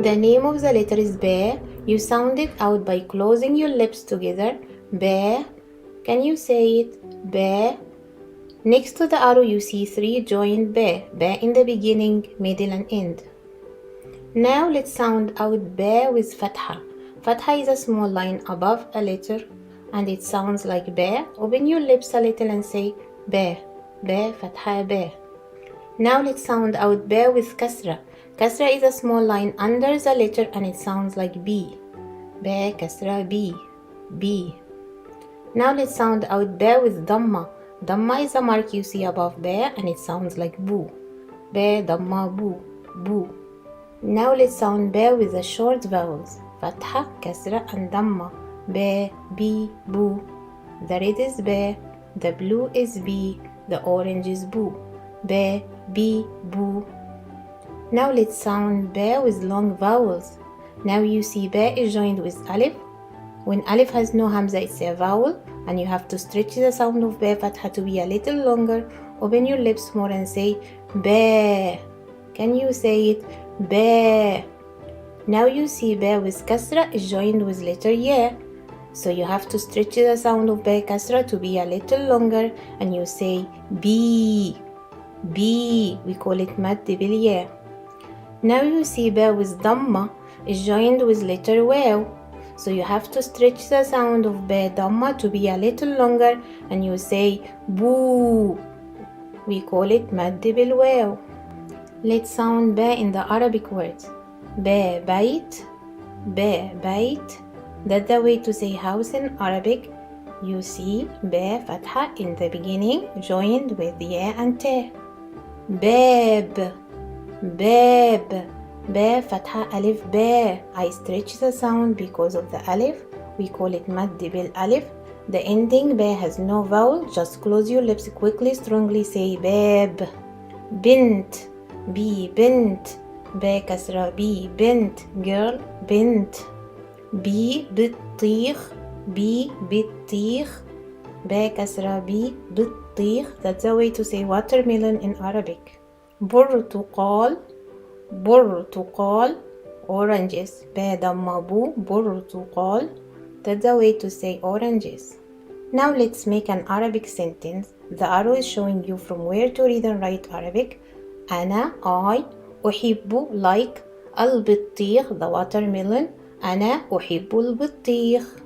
The name of the letter is ba. You sound it out by closing your lips together. Ba. Can you say it? Ba. Next to the arrow you see 3 joined ba. Ba in the beginning, middle and end. Now let's sound out ba with fatha. Fatha is a small line above a letter and it sounds like ba. Open your lips a little and say ba. Ba, fatha, ba. Now let's sound out ba with kasra. Kasra is a small line under the letter and it sounds like B. Ba, kasra, B. B. Now let's sound out ba with dhamma. Dhamma is a mark you see above ba and it sounds like boo. Ba, dhamma, boo. Boo. Now let's sound ba with the short vowels. Fatha, kasra and dhamma. Ba, bi, boo. The red is ba. The blue is B. The orange is boo. Ba, bi, boo. Now let's sound ba with long vowels. Now you see ba is joined with alif. When alif has no hamza, it's a vowel and you have to stretch the sound of ba fatha to be a little longer. Open your lips more and say ba. Can you say it? Ba. Now you see ba with kasra is joined with letter ya. So you have to stretch the sound of ba kasra to be a little longer and you say B. B. We call it mad bil ya. Now you see ba with dhamma is joined with letter waw. So you have to stretch the sound of ba dhamma to be a little longer and you say boo. We call it mad bil waw. Let's sound ba in the Arabic words. Ba bait. Ba bait. That's the way to say house in Arabic. You see ba fatha in the beginning joined with ya and ta. Bab. Bab. Ba fatha alif ba. I stretch the sound because of the alif. We call it mad bil alif. The ending ba has no vowel. Just close your lips quickly, strongly say bab. Bint. B bint. Ba kasra B bint. Girl bint. B بتطيخ. B بتطيخ. Ba kasra B بتطيخ. That's the way to say watermelon in Arabic. برتقال. برتقال. Oranges. Ba damma bu. برتقال. That's the way to say oranges. Now let's make an Arabic sentence. The arrow is showing you from where to read and write Arabic. أنا I أحب like البطيخ the watermelon. أنا أحب البطيخ.